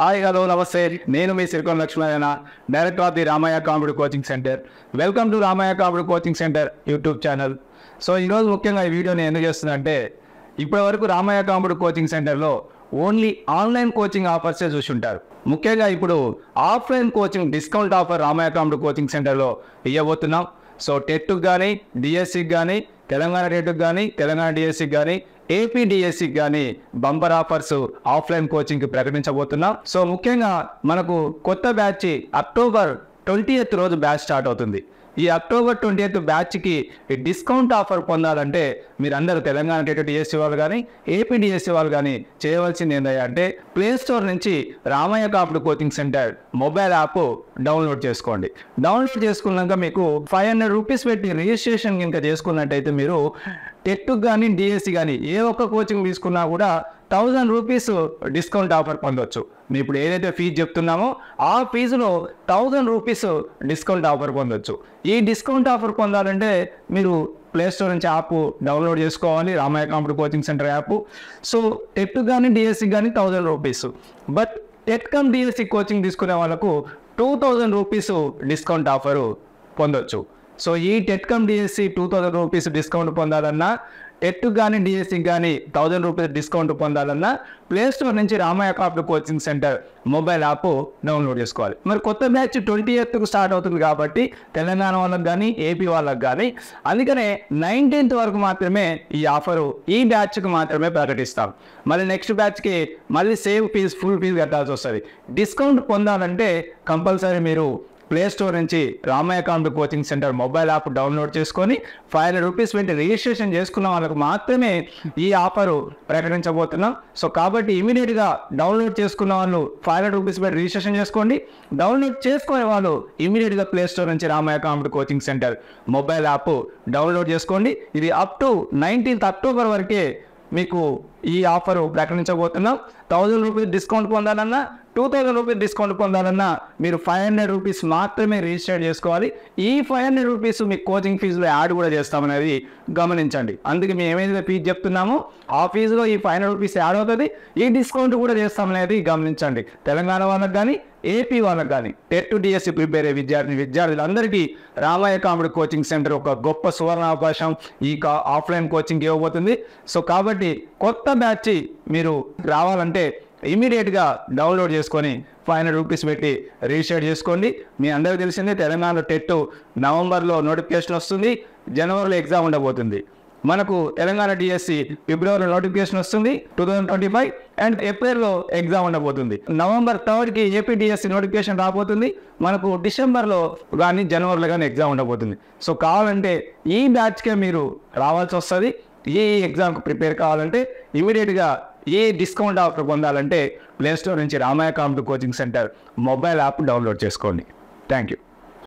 Hi hello నమస్తే, నేను మీ Sirikonda Lakshmana, director of the Ramaiah competitive coaching centre. Welcome to Ramaiah competitive coaching centre YouTube channel. So ఈరోజు ముఖ్యంగా ఈ వీడియోని ఎందుకు చేస్తుందంటే, ఇప్పటివరకు రామయ్య కాంపిటేటివ్ కోచింగ్ సెంటర్లో ఓన్లీ ఆన్లైన్ కోచింగ్ ఆఫర్సే చూసి ఉంటారు. ముఖ్యంగా ఇప్పుడు offline coaching discount offer Ramaiah competitive coaching సెంటర్లో ఇవ్వబోతున్నాం. సో టెట్కి కానీ, డిఎస్సికి కానీ, తెలంగాణ టెట్కి కానీ, తెలంగాణ డిఎస్సికి కానీ, ఏపీ డిఎస్సికి కానీ బంపర్ ఆఫర్స్ ఆఫ్లైన్ కోచింగ్కి ప్రకటించబోతున్నాం. సో ముఖ్యంగా మనకు కొత్త బ్యాచ్ అక్టోబర్ 20th రోజు బ్యాచ్ స్టార్ట్ అవుతుంది. ఈ అక్టోబర్ 20th బ్యాచ్కి డిస్కౌంట్ ఆఫర్ పొందాలంటే మీరందరూ తెలంగాణ టెట్ డిఎస్సి వాళ్ళు కానీ, ఏపీ డిఎస్సి వాళ్ళు కానీ చేయవలసింది ఏంటంటే, ప్లే స్టోర్ నుంచి Ramayya competitive coaching centre mobile app download చేసుకోండి. డౌన్లోడ్ చేసుకున్నాక మీకు 500 రూపీస్ పెట్టి రిజిస్ట్రేషన్ కనుక చేసుకున్నట్టయితే మీరు టెట్కి కానీ, డిఎస్సి కానీ ఏ ఒక్క కోచింగ్ తీసుకున్నా కూడా 1000 రూపీస్ డిస్కౌంట్ ఆఫర్ పొందవచ్చు. మేము ఇప్పుడు ఏదైతే ఫీజు చెప్తున్నామో ఆ ఫీజులో 1000 రూపీస్ డిస్కౌంట్ ఆఫర్ పొందవచ్చు. ఈ డిస్కౌంట్ ఆఫర్ పొందాలంటే మీరు ప్లే స్టోర్ నుంచి యాప్ డౌన్లోడ్ చేసుకోవాలి, Ramayya competitive coaching centre app. So TET కానీ, డిఎస్సి కానీ 1000 rupees. But TET cum DSC coaching తీసుకునే వాళ్ళకు 2000 రూపీస్ డిస్కౌంట్ ఆఫర్ పొందవచ్చు. సో ఈ TET cum DSC 2000 rupees discount పొందాలన్నా, టెట్ కానీ డిఎస్సికి కానీ 1000 రూపీస్ డిస్కౌంట్ పొందాలన్నా ప్లే స్టోర్ నుంచి Ramayya competitive coaching centre mobile app download చేసుకోవాలి. మరి కొత్త బ్యాచ్ 20th స్టార్ట్ అవుతుంది కాబట్టి తెలంగాణ వాళ్ళకి కానీ, ఏపీ వాళ్ళకి కానీ, అందుకనే 19th వరకు మాత్రమే ఈ ఆఫరు ఈ బ్యాచ్కి మాత్రమే ప్రకటిస్తాం. మళ్ళీ నెక్స్ట్ బ్యాచ్కి మళ్ళీ సేమ్ ఫీజు, ఫుల్ ఫీజు కట్టాల్సి వస్తుంది. డిస్కౌంట్ పొందాలంటే కంపల్సరీ మీరు ప్లే స్టోర్ నుంచి Ramayya competitive coaching centre mobile app download చేసుకొని 500 రూపీస్ పెట్టి రిజిస్ట్రేషన్ చేసుకున్న వాళ్ళకు మాత్రమే ఈ ఆఫరు ప్రకటించబోతున్నాం. సో కాబట్టి ఇమీడియట్గా డౌన్లోడ్ చేసుకున్న వాళ్ళు 500 రూపీస్ పెట్టి రిజిస్ట్రేషన్ చేసుకోండి. డౌన్లోడ్ చేసుకునే వాళ్ళు ఇమీడియట్గా ప్లే స్టోర్ నుంచి Ramayya competitive coaching centre mobile app download చేసుకోండి. ఇది అప్ టు 19th అక్టోబర్ వరకే మీకు ఈ ఆఫరు ప్రకటించబోతున్నాం. 1000 రూపీస్ డిస్కౌంట్ పొందాలన్నా, 2000 రూపీస్ డిస్కౌంట్ పొందాలన్నా మీరు 500 రూపీస్ మాత్రమే రిజిస్టర్ చేసుకోవాలి. ఈ 500 రూపీస్ మీ కోచింగ్ ఫీజులో యాడ్ కూడా చేస్తామనేది గమనించండి. అందుకే మేము ఏమైతే ఫీజు చెప్తున్నామో ఆ ఫీజులో ఈ 500 రూపీస్ యాడ్ అవుతుంది. ఈ డిస్కౌంట్ కూడా చేస్తామనేది గమనించండి. తెలంగాణ వాళ్ళకి కానీ, ఏపీ వాళ్ళకి కానీ, టెట్ డిఎస్సి ప్రిపేర్ అయ్యే విద్యార్థులందరికీ రామయ్య కాంపిటేటివ్ కోచింగ్ సెంటర్ ఒక గొప్ప సువర్ణ అవకాశం ఈ ఆఫ్లైన్ కోచింగ్ ఇవ్వబోతుంది. సో కాబట్టి కొత్త బ్యాచ్ మీరు రావాలంటే ఇమీడియట్గా డౌన్లోడ్ చేసుకొని 500 రూపీస్ పెట్టి రిజిస్టర్ చేసుకోండి. మీ అందరికీ తెలిసిందే, తెలంగాణలో టెట్ నవంబర్లో నోటిఫికేషన్ వస్తుంది, జనవరిలో ఎగ్జామ్ ఉండబోతుంది. మనకు తెలంగాణ డిఎస్సి ఫిబ్రవరిలో నోటిఫికేషన్ వస్తుంది 2025, అండ్ ఏప్రిల్లో ఎగ్జామ్ ఉండబోతుంది. November 3rd AP DSC notification రాబోతుంది. మనకు డిసెంబర్లో కానీ, జనవరిలో కానీ ఎగ్జామ్ ఉండబోతుంది. సో కావాలంటే ఈ బ్యాచ్కే మీరు రావాల్సి వస్తుంది. ఈ ఎగ్జామ్కి ప్రిపేర్ కావాలంటే ఇమీడియట్గా ఏ డిస్కౌంట్ ఆఫర్ పొందాలంటే ప్లే స్టోర్ నుంచి Ramayya competitive coaching centre mobile app download చేసుకోండి. Thank you.